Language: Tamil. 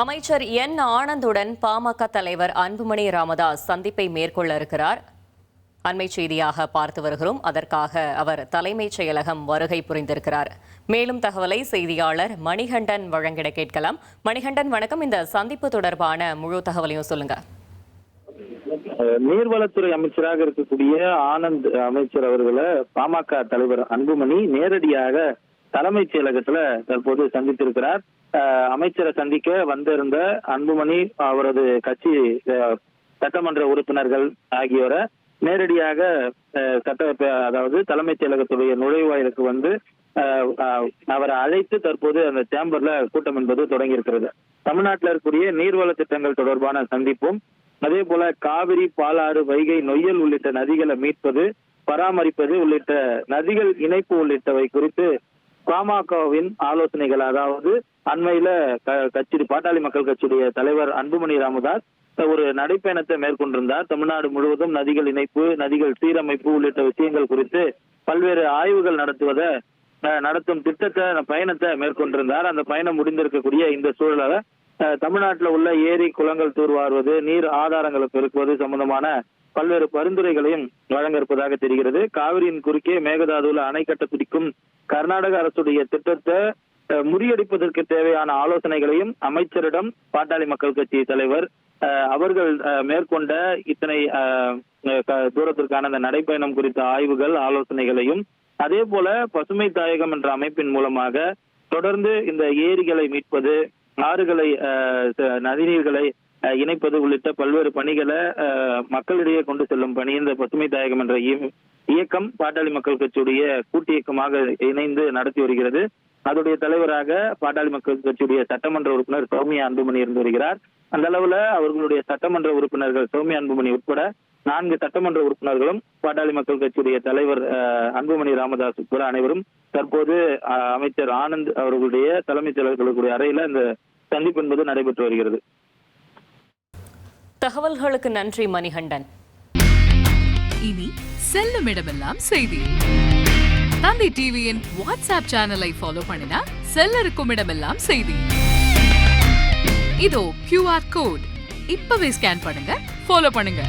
அமைச்சர் என் ஆனந்துடன் பாமக தலைவர் அன்புமணி ராமதாஸ் சந்திப்பை மேற்கொள்ள இருக்கிறார். அண்மை செய்தியாக பார்த்து வருகிறோம். அதற்காக அவர் தலைமைச் செயலகம் வருகை புரிந்திருக்கிறார். மேலும் தகவலை செய்தியாளர் மணிகண்டன் வழங்கிட கேட்கலாம். மணிகண்டன் வணக்கம். இந்த சந்திப்பு தொடர்பான முழு தகவலையும் சொல்லுங்க. நீர்வளத்துறை அமைச்சராக இருக்கக்கூடிய ஆனந்த் அமைச்சர் அவர்களை பாமக தலைவர் அன்புமணி நேரடியாக தலைமைச் செயலகத்துல தற்போது சந்தித்திருக்கிறார். அமைச்சரை சந்திக்க வந்திருந்த அன்புமணி அவரது கட்சி சட்டமன்ற உறுப்பினர்கள் ஆகியோரை நேரடியாக அதாவது தலைமைச் செயலகத்துடைய நுழைவாயிலுக்கு வந்து அவரை அழைத்து தற்போது அந்த சேம்பர்ல கூட்டம் என்பது தொடங்கி இருக்கிறது. தமிழ்நாட்டில் இருக்கக்கூடிய நீர்வள திட்டங்கள் தொடர்பான சந்திப்பும், அதே போல காவிரி, பாலாறு, வைகை, நொய்யல் உள்ளிட்ட நதிகளை மீட்பது, பராமரிப்பது உள்ளிட்ட நதிகள் இணைப்பு உள்ளிட்டவை குறித்து பாமகவின் ஆலோசனைகள், அதாவது அண்மையில பாட்டாளி மக்கள் கட்சியுடைய தலைவர் அன்புமணி ராமதாஸ் ஒரு நடைப்பயணத்தை மேற்கொண்டிருந்தார். தமிழ்நாடு முழுவதும் நதிகள் இணைப்பு, நதிகள் சீரமைப்பு உள்ளிட்ட விஷயங்கள் குறித்து பல்வேறு ஆய்வுகள் நடத்தும் பயணத்தை மேற்கொண்டிருந்தார். அந்த பயணம் முடிந்திருக்கக்கூடிய இந்த சூழலாக தமிழ்நாட்டில் உள்ள ஏரி, குளங்கள் தூர்வாருவது, நீர் ஆதாரங்களை பெருக்குவது சம்பந்தமான பல்வேறு பரிந்துரைகளையும் வழங்க இருப்பதாக தெரிகிறது. காவிரியின் குறுக்கே மேகதாதுவில் அணை கட்ட துடிக்கும் கர்நாடக அரசுடைய திட்டத்தை முறியடிப்பதற்கு தேவையான ஆலோசனைகளையும் அமைச்சரிடம் பாட்டாளி மக்கள் கட்சி தலைவர் அவர்கள் மேற்கொண்ட இத்தனை தூரத்திற்கான அந்த நடைப்பயணம் குறித்த ஆய்வுகள், ஆலோசனைகளையும், அதே போல பசுமை தாயகம் என்ற அமைப்பின் மூலமாக தொடர்ந்து இந்த ஏரிகளை மீட்பது, ஆறுகளை, நதிநீர்களை இணைப்பது உள்ளிட்ட பல்வேறு பணிகளை மக்களிடையே கொண்டு செல்லும் பணி இந்த பசுமை தாயகம் என்ற இயக்கம் பாட்டாளி மக்கள் கட்சியுடைய கூட்டு இயக்கமாக இணைந்து நடத்தி வருகிறது. அதனுடைய தலைவராக பாட்டாளி மக்கள் கட்சியுடைய சட்டமன்ற உறுப்பினர் சௌமியா அன்புமணி இருந்து வருகிறார். அந்த அளவுல அவர்களுடைய சட்டமன்ற உறுப்பினர்கள் சௌமியா அன்புமணி உட்பட 4 சட்டமன்ற உறுப்பினர்களும் பாட்டாளி மக்கள் கட்சியுடைய தலைவர் அன்புமணி ராமதாஸ் உட்பட அனைவரும் தற்போது அமைச்சர் ஆனந்த் அவர்களுடைய தலைமைச் செயலர்களுடைய அறையில இந்த சந்திப்பு என்பது நடைபெற்று வருகிறது. தகவல்களுக்கு நன்றி மணிகண்டன். இனி செல்லும் இடமெல்லாம் செய்தி. தந்தி டிவியின் வாட்ஸ்அப் சேனலை ஃபாலோ பண்ணினா செல்ல இருக்கும் இடமெல்லாம் செய்தி. இதோ QR கோட் இப்பவே ஸ்கேன் பண்ணுங்க, ஃபாலோ பண்ணுங்க.